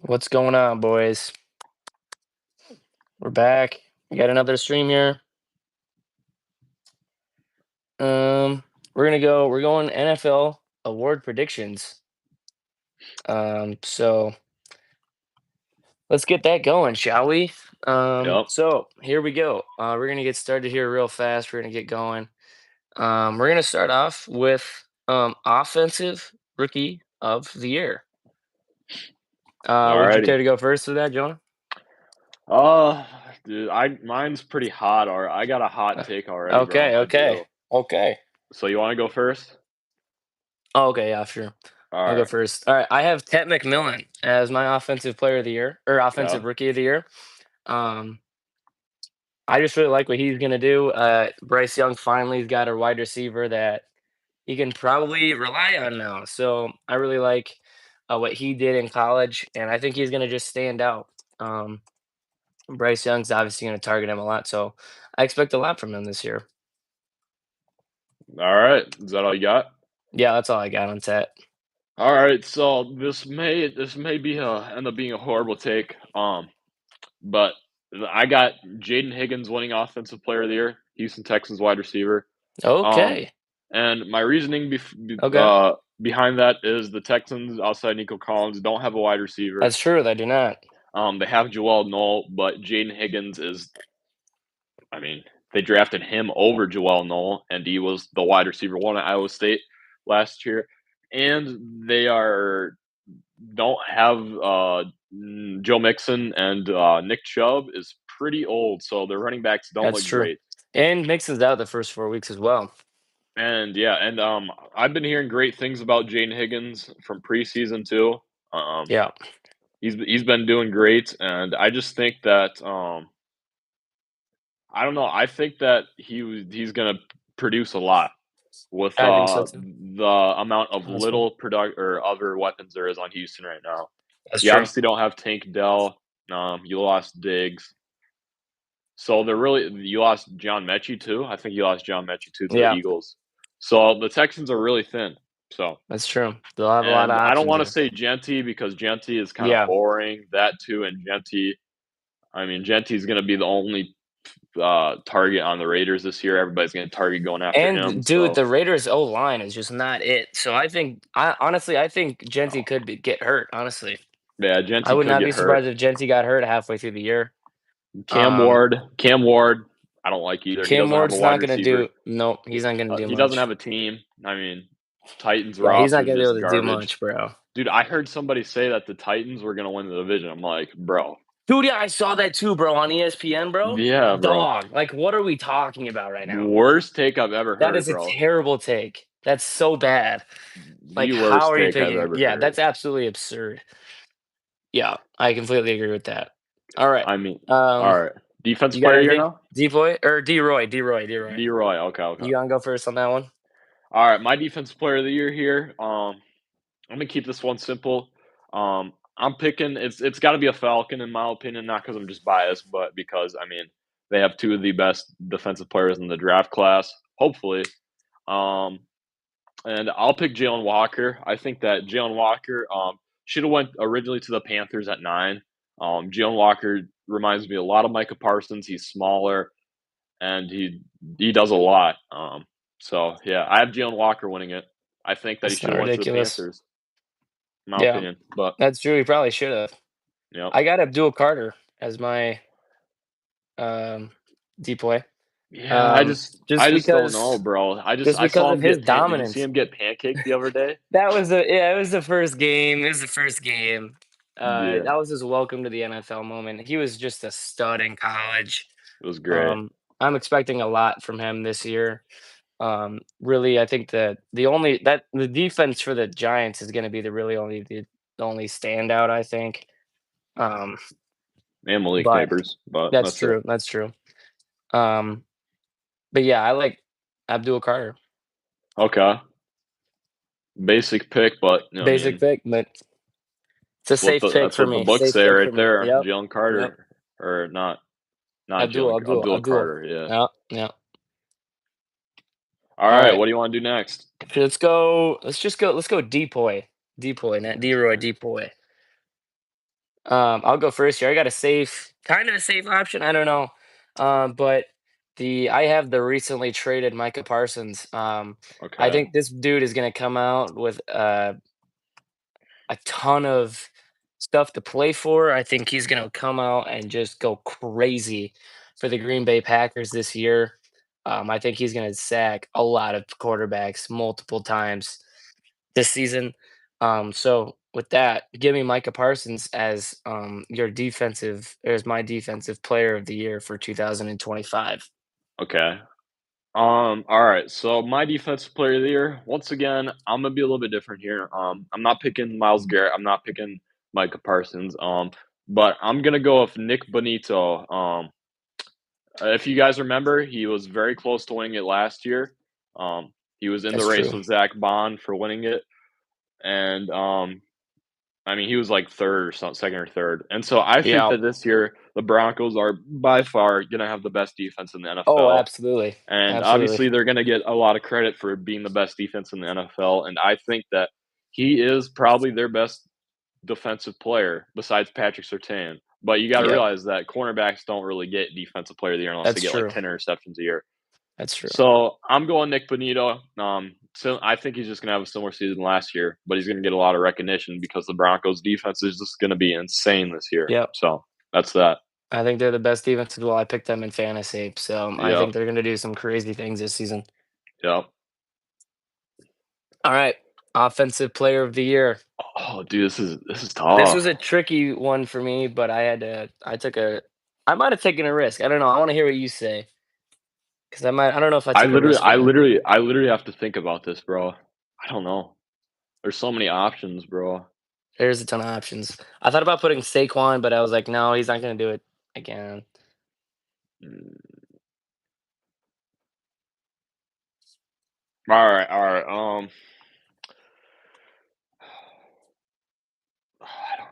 What's going on, boys? We're back. We got another stream here. We're going NFL award predictions. So let's get that going, shall we? Yep. So here we go. We're gonna get started here real fast. We're gonna get going. We're gonna start off with offensive rookie of the year. Would you Alrighty. care to go first with that, Jonah? Uh, dude, mine's pretty hot. Or I got a hot Uh, take already, bro. Okay, I okay, do. okay. So you want to go first? Oh, okay, yeah, sure. All I'll go right. first. All right, I have Ted McMillan as my offensive player of the year or Yeah. offensive rookie of the year. Um, I just really like what he's gonna do. Bryce Young finally's got a wide receiver that he can probably rely on now. So I really like what he did in college, and I think he's gonna just stand out. Um, Bryce Young's obviously gonna target him a lot, so I expect a lot from him this year. All right. Is that all you got? Yeah, that's all I got on Ted. All right. So this may be end up being a horrible take. But I got Jaden Higgins winning Offensive Player of the Year, Houston Texans wide receiver. Um, Okay, and my reasoning okay, behind that is the Texans outside Nico Collins don't have a wide receiver. that's true. They do not. They have Joel Knoll, but Jaden Higgins is, I mean, they drafted him over Joel Knoll, and he was the wide receiver one at Iowa State last year. And they don't have Joe Mixon, and Nick Chubb is pretty old, so their running backs don't That's look true. great. And Mixon's out the first 4 weeks as well. And yeah, and I've been hearing great things about Jaden Higgins from preseason too. Um, Yeah. he's been doing great, and I just think that I don't know. I think that he's gonna produce a lot with I think so too. the amount of Honestly. little product or other weapons there is on Houston right now. That's You true. obviously don't have Tank Dell. You lost Diggs, so you lost John Mechie too. I think you lost John Mechie too to the Yeah, Eagles. So the Texans are really thin. So that's true. They'll have a lot of and I don't options want to there. say Genty because Genty is kind of Yeah. boring. That too, and Genty. I mean, Genty's going to be the only target on the Raiders this year. Everybody's going to target going after him. And dude, So the Raiders O line is just not it. So I think Genty could get hurt, honestly. yeah, I Genty would could not get be hurt. surprised if Genty got hurt halfway through the year. Cam Ward, I don't like either. He Cam doesn't have a Ward's wide not gonna receiver. do nope, he's not gonna do He doesn't have much. a team. I mean, Titans Yeah, he's roster not is gonna be able just to do garbage. much, bro. Dude, I heard somebody say that the Titans were going to win the division. I'm like, bro. Dude, yeah, I saw that too, bro, on ESPN, bro. Yeah, bro. Dog, like, what are we talking about right now? Worst take I've ever That heard, is a bro. terrible take. That's so bad. Like, The how worst are you take I've picking? ever Yeah, heard. that's absolutely absurd. Yeah, I completely agree with that. All right. I mean, Um, all right. Defense you got player here anything? now? D boy or D Roy? D Roy? D Roy? D Roy. Okay, okay. You gonna go first on that one? All right, my defensive player of the year here. I'm gonna keep this one simple. I'm picking. It's got to be a Falcon in my opinion, not because I'm just biased, but because I mean they have two of the best defensive players in the draft class. Hopefully, um, and I'll pick Jalen Walker. I think that Jalen Walker should have went originally to the Panthers at 9. Jalen Walker reminds me a lot of Micah Parsons. He's smaller and he does a lot. So yeah, I have Jalen Walker winning it. I think that he That's should not have went to the ridiculous. Panthers, in my Yeah, opinion. But that's true. He probably should have. yep. I got Abdul Carter as my um boy. Yeah, I Just just don't know, because bro. just I because saw of him his Did you see dominance. him get pancaked the other day? That was the yeah, it was the first game. It was the first game. Yeah, That was his welcome to the NFL moment. He was just a stud in college. it was great. Um, I'm expecting a lot from him this year. Really, I think that the defense for the Giants is going to be the only standout. I think. Um, And Malik but Neighbors, but that's that's it. true. That's true. Um, but yeah, I like Abdul Carter. Okay, basic pick, but I Basic mean, pick, but it's a safe pick that's for what the me. books Safe say pick right for me. there. Yep. Jalen Yep. Carter, or not Abdul. Jalen Abdul. Abdul Abdul. Carter. Yeah. Yeah. Yeah. All All right, right. what do you want to do next? Let's go. Let's just go. Let's go Depoy. Depoy, not D-Roy. Depoy. I'll go first here. I got a safe, kind of a safe option. I don't know, but the I have the recently traded Micah Parsons. I Okay. think this dude is going to come out with a ton of stuff to play for. I think he's going to come out and just go crazy for the Green Bay Packers this year. I think he's going to sack a lot of quarterbacks multiple times this season. So with that, give me Micah Parsons as your defensive, as my defensive player of the year for 2025. Okay. All right. So my defensive player of the year, once again, I'm gonna be a little bit different here. I'm not picking Miles Garrett. I'm not picking Micah Parsons. But I'm gonna go with Nick Bonito. If you guys remember, he was very close to winning it last year. He was in the That's race true. with Zach Bond for winning it, and I mean, he was like third or something, second or third. And so I think Yeah. that this year the Broncos are by far gonna have the best defense in the Oh, NFL. absolutely. And Absolutely. obviously, they're going to get a lot of credit for being the best defense in the NFL. And I think that he is probably their best defensive player besides Patrick Surtain. But you got to Yep. realize that cornerbacks don't really get defensive player of the year unless they That's get like true. 10 interceptions a year. That's true. So I'm going Nick Bonito. So I think he's just going to have a similar season last year, but he's going to get a lot of recognition because the Broncos defense is just going to be insane this year. Yep. So that's that. I think they're the best defense as well. I picked them in fantasy, so I Yep. think they're going to do some crazy things this season. Yep. All right, offensive player of the year. Oh, dude, this is This tough. was a tricky one for me, but I had to. I took a. I might have taken a risk. I don't know. I want to hear what you say because I might. I don't know if I I took a literally risk or I not. literally I literally have to think about this, bro. I don't know. There's so many options, bro. There's a ton of options. I thought about putting Saquon, but I was like, no, he's not going to do it again. Mm, alright, I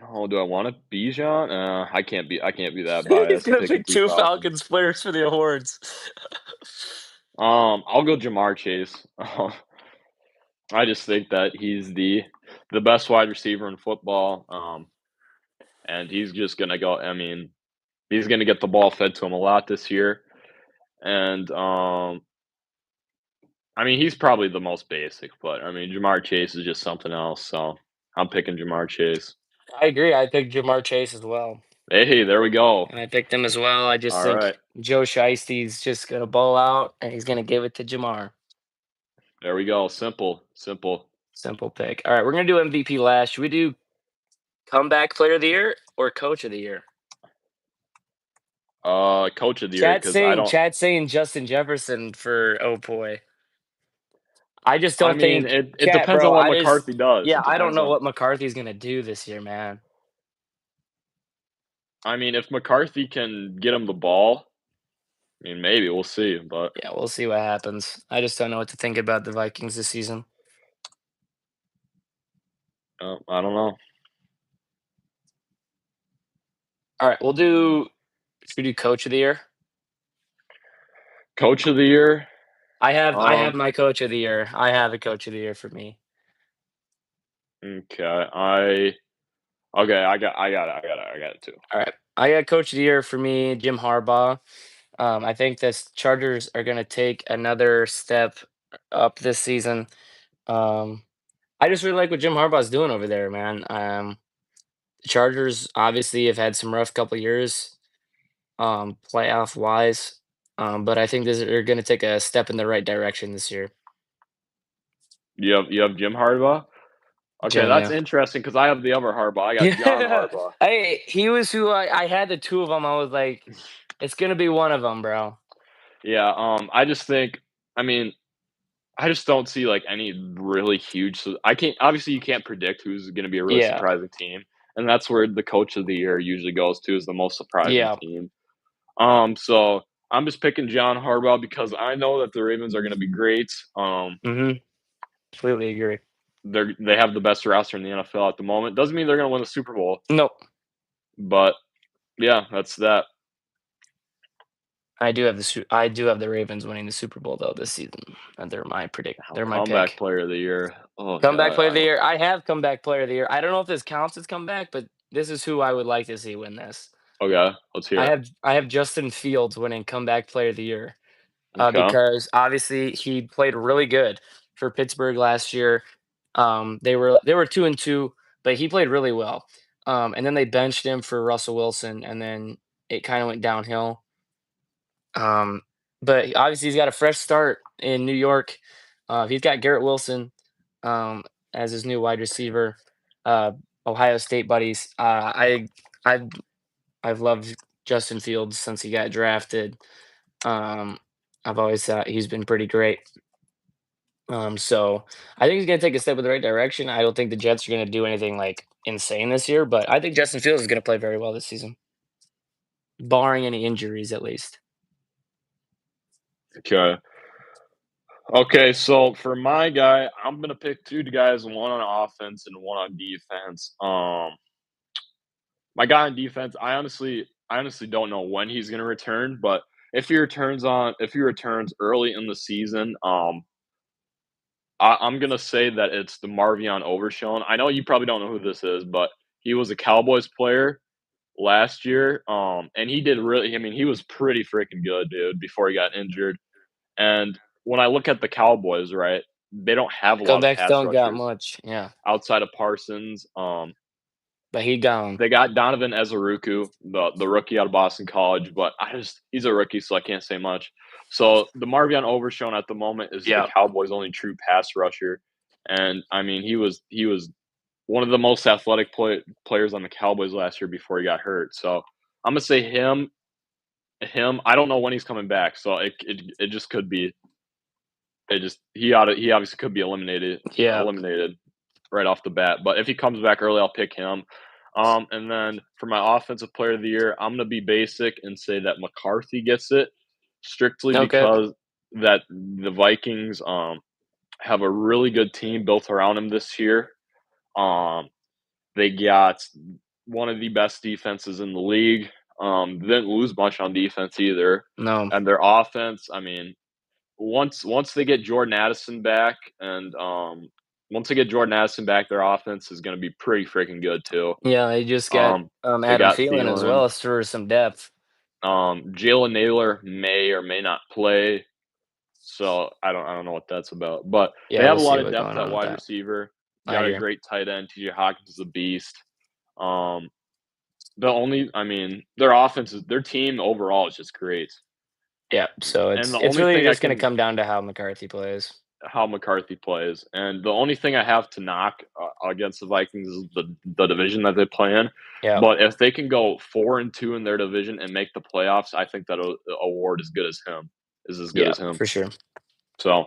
don't know. Do I want to Bijan? I can't be that He's biased going to picking pick 2 two Falcons. Falcons players for the awards. I'll go Jamar Chase. I just think that he's the best wide receiver in football. And he's just gonna go. I mean, he's gonna get the ball fed to him a lot this year. And I mean, he's probably the most basic, but I mean, Jamar Chase is just something else. So I'm picking Jamar Chase. I agree. I picked Jamar Chase as well. Hey, there we go. And I picked him as well. I just All think right, Joe Shiesty's just gonna ball out and he's gonna give it to Jamar. there we go. Simple, simple. Simple pick. All right, we're gonna do MVP last. Should we do comeback player of the year or coach of the year? Coach of the year because I don't. Chat saying Justin Jefferson for oh boy. I just I don't mean, think it chat, depends bro. on what I just McCarthy does. yeah, It I don't depends know on. what McCarthy's gonna do this year, man. I mean, if McCarthy can get him the ball, I mean, maybe we'll see. But Yeah, we'll see what happens. I just don't know what to think about the Vikings this season. I don't know. All right, we'll do should we do coach of the year? Coach of the year. I have Um. my coach of the year. I have a coach of the year for me. Okay. I got it too. All right. I got coach of the year for me, Jim Harbaugh. I think this Chargers are going to take another step up this season. Um, I just really like what Jim Harbaugh's doing over there, man. The Chargers obviously have had some rough couple years, playoff wise, but I think they're going to take a step in the right direction this year. You have Jim Harbaugh. Okay, Jim, that's yeah, interesting because I have the other Harbaugh. I got John yeah. Harbaugh. He was who I had the two of them. I was like, it's going to be one of them, bro. Yeah. I just think. I mean, I just don't see like any really huge. I can't. Obviously, you can't predict who's going to be a really Yeah, surprising team, and that's where the coach of the year usually goes to is the most surprising yeah. team. So I'm just picking John Harbaugh because I know that the Ravens are going to be great. Mm-hmm. Completely agree. They have the best roster in the NFL at the moment. Doesn't mean they're going to win the Super Bowl, Nope. but yeah, that's that. I do have the Ravens winning the Super Bowl though this season. And Now, they're my comeback pick. player of the year. Oh Comeback god, player I of the don't. year. I have comeback player of the year. I don't know if this counts as comeback, but This is who I would like to see win this. Okay, let's hear it. I have Justin Fields winning comeback player of the year, Okay. because obviously he played really good for Pittsburgh last year. They were 2-2, but he played really well. And then they benched him for Russell Wilson, and then it kind of went downhill. Um, but obviously he's got a fresh start in New York. He's got Garrett Wilson as his new wide receiver. Uh, Ohio State buddies. I've I've loved Justin Fields since he got drafted. Um, I've always thought he's been pretty great. So I think he's going to take a step in the right direction. I don't think the Jets are going to do anything like insane this year, but I think Justin Fields is going to play very well this season, barring any injuries at least. Okay. Okay, so for my guy, I'm gonna pick 2 guys, one on offense and one on defense. My guy on defense, I honestly don't know when he's gonna return, but if he returns early in the season, I'm gonna say that it's the Marvion Overshown. I know you probably don't know who this is, but he was a Cowboys player last year, and he did really. I mean, he was pretty freaking good, dude, before he got injured. And when I look at the Cowboys, right, they don't have a lot of Comebacks pass don't got rushers much, yeah, outside of Parsons. but he gone. They got Donovan Ezeruku, the rookie out of Boston College, but he's a rookie, so I can't say much. So the Marvion Overshown at the moment is the Yeah, Cowboys' only true pass rusher, and I mean he was one of the most athletic players on the Cowboys last year before he got hurt. So I'm gonna say him. I don't know when he's coming back, so it just could be he obviously could be yeah. eliminated right off the bat. But if he comes back early, I'll pick him. And then for my offensive player of the year, I'm gonna be basic and say that McCarthy gets it strictly Okay. because that the Vikings have a really good team built around him this year. Um, they got one of the best defenses in the league. Didn't lose much on defense either, No. and their offense. I mean, once they get Jordan Addison back, and once they get Jordan Addison back, their offense is going to be pretty freaking good too. Yeah, they just got Um, they Adam got Thielen as Thielen. well as for some depth. Jalen Naylor may or may not play, so I don't know what that's about. But they Yeah, have we'll a see lot of what's depth going at on with wide that. receiver. I Got a agree. great tight end. T.J. Hawkins is a beast. Um, I mean, their offense is their team overall is just great. Yeah, so And the it's only really thing I just gonna can come down to how McCarthy plays. how McCarthy plays. And the only thing I have to knock against the Vikings is the division that they play in. Yeah, But if they can go 4-2 in their division and make the playoffs, I think that award is good as him. Is as good yeah, as him. for sure. So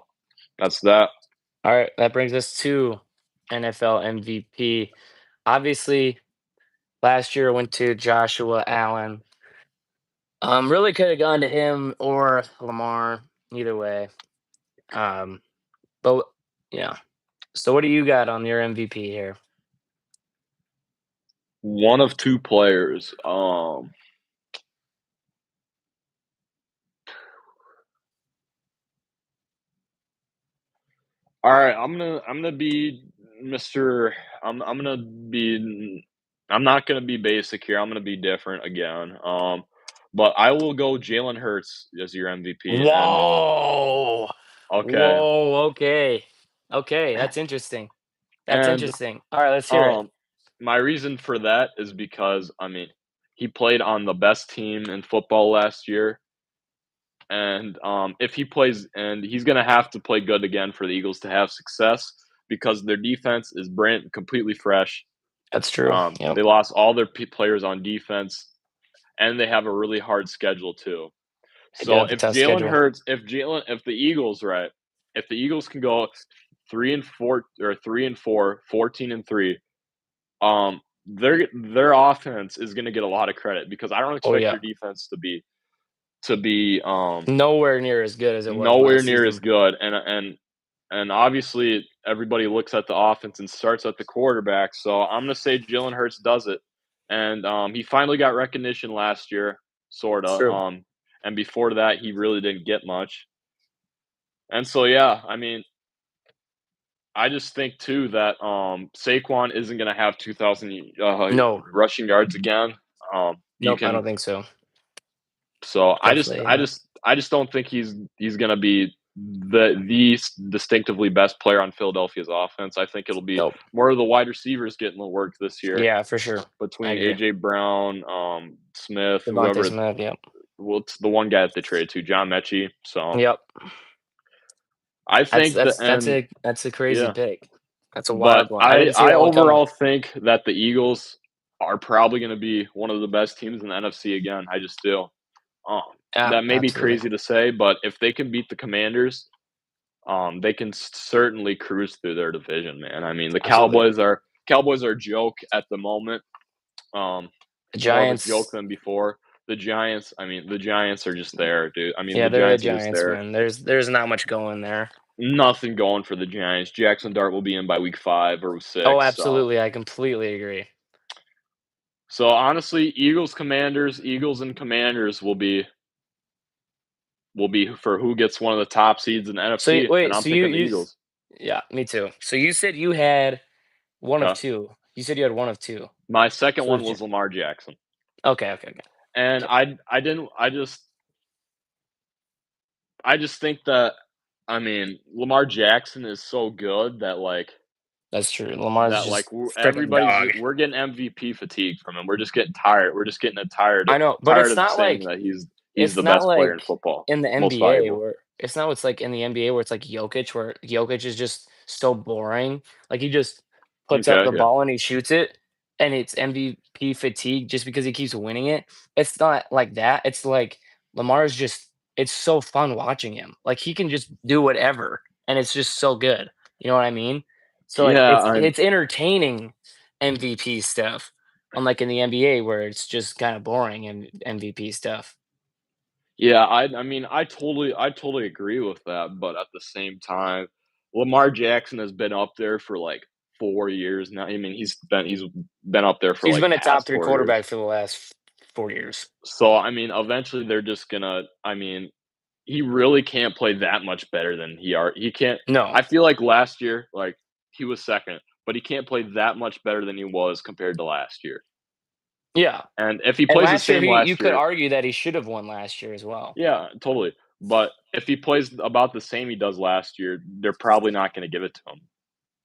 that's that. All right, that brings us to NFL MVP. Obviously, last year went to Joshua Allen. Really could have gone to him or Lamar, either way. Um, but yeah. So what do you got on your MVP here? One of two players. All right, I'm gonna be Mr. I'm gonna be I'm not gonna be basic here. I'm gonna be different again. But I will go Jalen Hurts as your MVP. And Whoa! okay, Whoa, okay. Okay, that's interesting. That's and interesting. All right, let's hear it. um, my reason for that is because I mean he played on the best team in football last year, and if he plays, and he's gonna have to play good again for the Eagles to have success because their defense is brand completely fresh. That's true. Yep. They lost all their players on defense, and they have a really hard schedule too. They do So have a tough schedule. if the Eagles, right, if the Eagles can go 3-4 or 3-4, 14-3, their offense is going to get a lot of credit because I don't Oh, expect yeah. their defense to be Nowhere near as good as it was nowhere last near as season. good, and obviously everybody looks at the offense and starts at the quarterback. So I'm going to say Jalen Hurts does it, and he finally got recognition last year, sorta. True. And before that, he really didn't get much. And so yeah, I mean, I just think too that Saquon isn't gonna have 2,000 No, rushing yards again. You nope, I can don't think so. so Definitely, yeah. I just don't think he's gonna be the distinctively best player on Philadelphia's offense. I think it'll be Nope. more of the wide receivers getting the work this year Yeah, for sure. I between agree. AJ Brown, Smith, Devontae whoever. Smith, yep. Well, it's the one guy that they traded to, John Mechie. So Yep. I That's think that, that's that's and a that's a crazy yeah, pick. That's a but wild one. I didn't see I that one coming. overall think that the Eagles are probably going to be one of the best teams in the NFC again. I just do. Um, Yeah, that may be absolutely. crazy to say, but if they can beat the Commanders, they can certainly cruise through their division, man. I mean, the Absolutely. Cowboys are a joke at the moment. Um, The More of a joke Giants, than before. The Giants, I mean, the Giants are just there, dude. I mean, yeah, the they're the Giants are just Giants, there. man. There's not much going there. Nothing going for the Giants. Jackson Dart will be in by week 5 or week Oh, 6. So, absolutely. I completely agree. honestly, Eagles and Commanders will be for who gets one of the top seeds in the So NFC, and wait, I'm so you picking the you Eagles. yeah, me too. So you said you had one of Okay. two. You said you had one of two My second for the one was Lamar Jackson. Okay, okay, okay. And Yep, I didn't I just think that, I mean, Lamar Jackson is so good that that's true. Lamar's just freaking everybody's dog. we're getting MVP fatigue from him. We're just getting tired. We're just getting tired I know, but tired of saying that he's it's the not best player in like football, in the most NBA valuable. where it's not what's like in the NBA where it's like Jokic, where Jokic is just so boring. Like he just puts up Okay, the yeah. ball and he shoots it, and it's MVP fatigue just because he keeps winning it. It's not like that. It's like Lamar's just it's so fun watching him. Like he can just do whatever, and it's just so good. You know what I mean? So like Yeah, it's entertaining MVP stuff, unlike in the NBA where it's just kind of boring and MVP stuff. I mean, I totally agree with that, but at the same time, Lamar Jackson has been up there for, 4 years now. I mean, he's been up there for, He's been a top past 3 4 years. quarterback for the last 4 years. So, I mean, eventually they're just gonna, I mean, he really can't play that much better than he can't. No. I feel like last year, he was 2nd, but he can't play that much better than he was compared to last year. Yeah. And if he And plays the last year, same he you last could year, argue that he should have won last year as well. yeah, totally. But if he plays about the same he does last year, they're probably not gonna give it to him.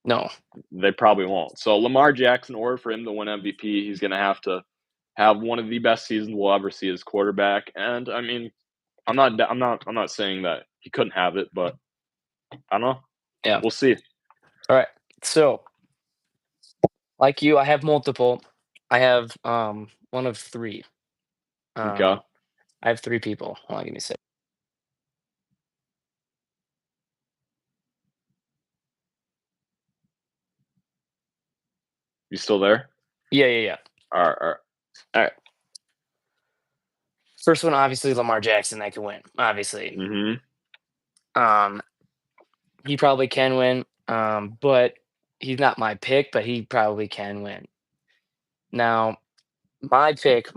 No. They probably won't. So Lamar Jackson, in order for him to win MVP, he's gonna have to have one of the best seasons we'll ever see as quarterback. And I mean, I'm not saying that he couldn't have it, but I don't know. Yeah. We'll see. Alright. So, like you, I have multiple. I have, 1 of 3. Okay. Um, I have 3 people. Hold on, give me a sec. You still there? Yeah, yeah, yeah. Alright. Alright. First one, obviously, Lamar Jackson, that can win, obviously. Mhm. Um, he probably can win, but he's not my pick, but he probably can win. Now, my pick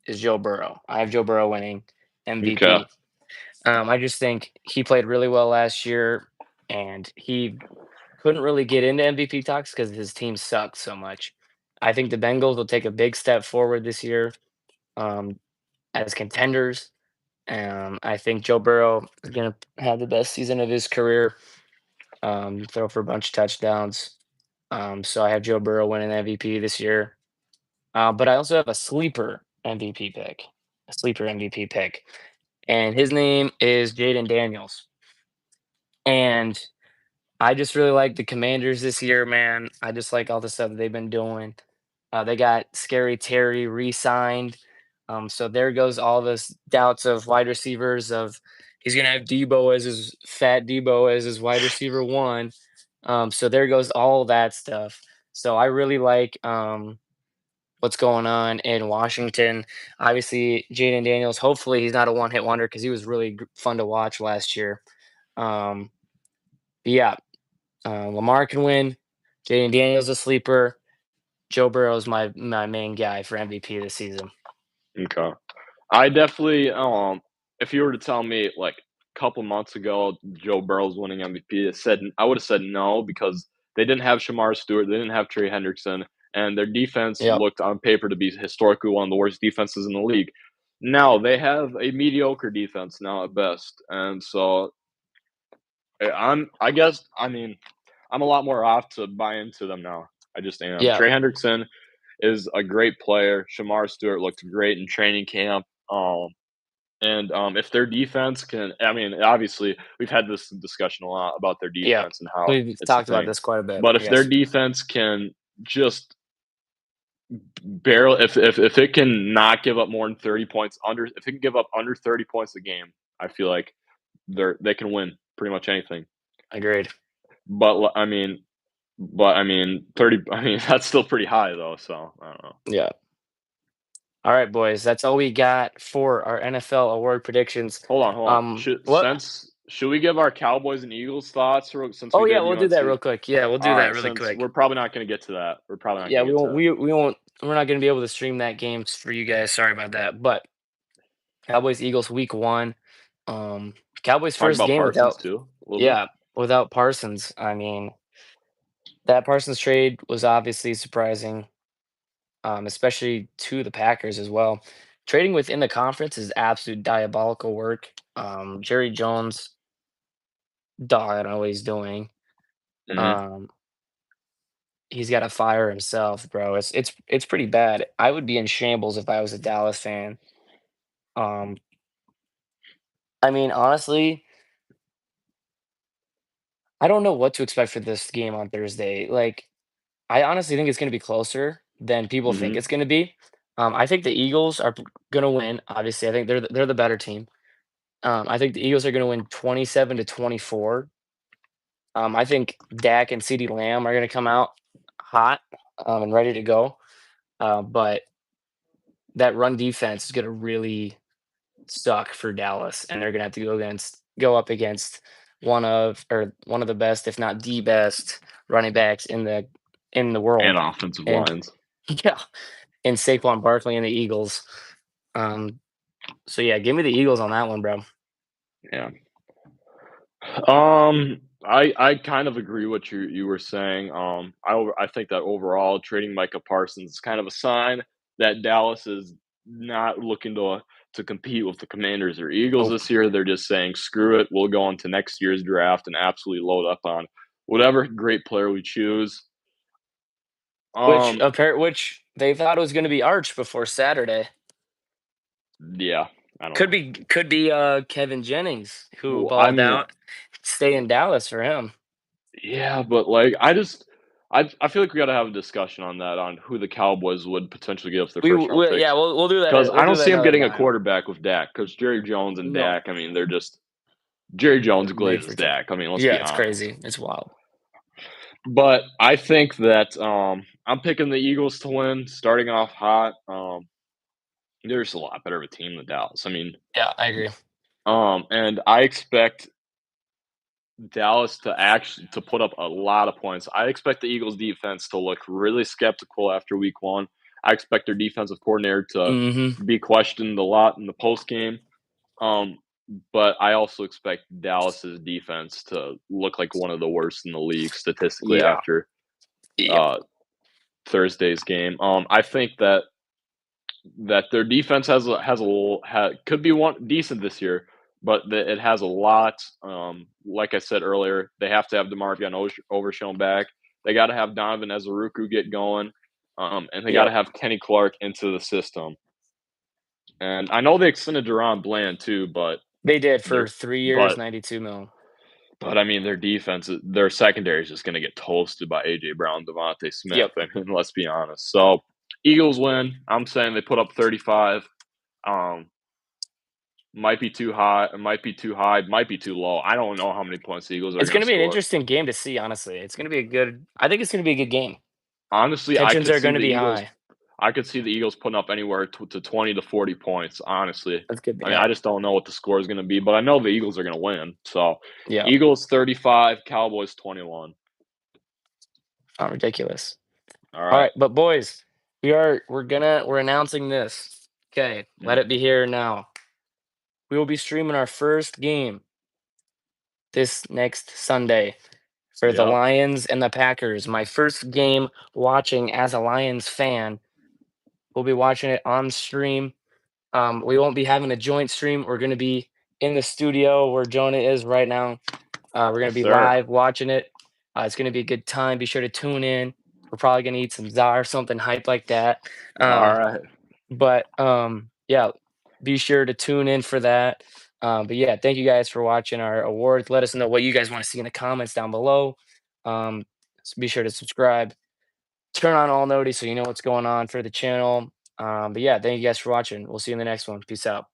is Joe Burrow. I have Joe Burrow winning Okay. MVP. I just think he played really well last year, and he couldn't really get into MVP talks because his team sucked so much. I think the Bengals will take a big step forward this year um, as contenders. I think Joe Burrow is going to have the best season of his career, throw for a bunch of touchdowns. So I have Joe Burrow winning the MVP this year. But I also have a sleeper MVP pick, and his name is Jaden Daniels. And I just really like the Commanders this year, man. I just like all the stuff that they've been doing. They got Scary Terry re-signed. So there goes all those doubts of wide receivers of he's gonna have Debo as his fat Debo as his wide receiver one. So there goes all that stuff. So I really like what's going on in Washington. Obviously, Jaden Daniels. Hopefully, he's not a one-hit wonder because he was really fun to watch last year. Um, but yeah, Lamar can win. Jaden Daniels a sleeper. Joe Burrow is my main guy for MVP this season. Okay. I definitely, if you were to tell me, couple months ago, Joe Burrow's winning MVP, I would have said no because they didn't have Shamar Stewart, they didn't have Trey Hendrickson, and their defense Yep. looked on paper to be historically one of the worst defenses in the league. Now they have a mediocre defense now at best, and so I guess I mean I'm a lot more off to buy into them now. I just am. Yeah. Trey Hendrickson is a great player. Shamar Stewart looked great in training camp. If their defense can, I mean, obviously, we've had this discussion a lot about their Yep. defense and how We've it's a talked about thing. this quite a bit. But if their Yes. defense can just barrel, if it can not give up more than 30 points if it can give up under 30 points a game, I feel like they can win pretty much anything. Agreed. But I mean, 30. I mean, that's still pretty high though. So I don't know. Yeah. All right, boys. That's all we got for our NFL award predictions. Hold on. What? Should we give our Cowboys and Eagles thoughts since Oh we yeah, did we'll do that real UNC? quick. Yeah, we'll do All that right, really since quick. we're probably not going to get to that. We're probably not Yeah, going to get to that. we won't. We're not going to be able to stream that games for you guys. Sorry about that. But Cowboys Eagles week 1. Cowboys Talking first about game Parsons without too, a little bit. yeah, without Parsons. I mean, that Parsons trade was obviously surprising, especially to the Packers as well. Trading within the conference is absolute diabolical work. Jerry Jones, dog, I don't know what he's doing. Hmm. Um, he's got to fire himself, bro. It's pretty bad. I would be in shambles if I was a Dallas fan. Um, I mean, honestly, I don't know what to expect for this game on Thursday. Like, I honestly think it's going to be closer than people think Hmm. it's going to be. I think the Eagles are going to win. Obviously, I think they're the better team. I think the Eagles are going to win 27-24. I think Dak and CeeDee Lamb are going to come out hot and ready to go. But that run defense is going to really suck for Dallas, and they're going to have to go up against one of the best, if not the best, running backs in the And world. offensive And lines. yeah, and Saquon Barkley and the Eagles. Um, so yeah, give me the Eagles on that one, bro. Yeah. I kind of agree what you were saying. I think that overall trading Micah Parsons is kind of a sign that Dallas is not looking to compete with the Commanders or Eagles Nope. this year. They're just saying, screw it, we'll go on to next year's draft and absolutely load up on whatever great player we choose. Um, Which they thought it was going to be Arch before Saturday. yeah, I don't Could know. be Kevin Jennings who Well, I balled mean, out. Stay in Dallas for him. yeah, but I feel like we got to have a discussion on that on who the Cowboys would potentially give their first round Yeah, picks. we'll do that. Because We'll I do don't that see him another getting a time. quarterback with Dak. Because Jerry Jones and No, Dak, I mean, they're just Jerry Jones made for glazes each other. Dak. I mean, let's Yeah, be it's honest. crazy. It's wild. But I think that I'm picking the Eagles to win, starting off hot. They're just a lot better of a team than Dallas. I mean, Yeah, I agree. and I expect Dallas to put up a lot of points. I expect the Eagles defense to look really skeptical after week 1. I expect their defensive coordinator to Hmm. be questioned a lot in the post game. Um, but I also expect Dallas's defense to look like one of the worst in the league statistically Yeah. after Yep. uh, Thursday's game. I think that their defense could be one decent this year, but it has a lot. Like I said earlier, they have to have DeMarvion Overshown back. They got to have Donovan Ezeruku get going, and they got to Yep. have Kenny Clark into the system. And I know they extended Deron Bland too, but They did for they're 3 years, but 92 mil. but I mean their secondary is just going to get toasted by AJ Brown, Devontae Smith. Yep. I mean, let's be honest. So Eagles win. I'm saying they put up 35. Um, Might be too high. It might be too high. Might be too low. I don't know how many points the Eagles are It's going going to to be an score. interesting game to see. Honestly, it's going to be a good. I think it's going to be a good game. Honestly, Tensions are going to be high. I could see the Eagles putting up anywhere to 20 to 40 points. Honestly, That's good. I mean, Yeah. I just don't know what the score is going to be, but I know the Eagles are going to win. So, Yeah. Eagles 35, Cowboys 21. Not ridiculous. All All right. right, but boys, we're announcing this. Okay, let Mhm. it be here now. We will be streaming our first game this next Sunday for the Yep. Lions and the Packers. My first game watching as a Lions fan. We'll be watching it on stream. We won't be having a joint stream. We're going to be in the studio where Jonah is right now. We're going to Yes, be sir. live watching it. It's going to be a good time. Be sure to tune in. We're probably going to eat some czar, something hype like that. Um, Alright. but yeah, be sure to tune in for that. But yeah, thank you guys for watching our awards. Let us know what you guys want to see in the comments down below. So be sure to subscribe, turn on all notice so you know what's going on for the channel. But yeah, thank you guys for watching. We'll see you in the next one. Peace out.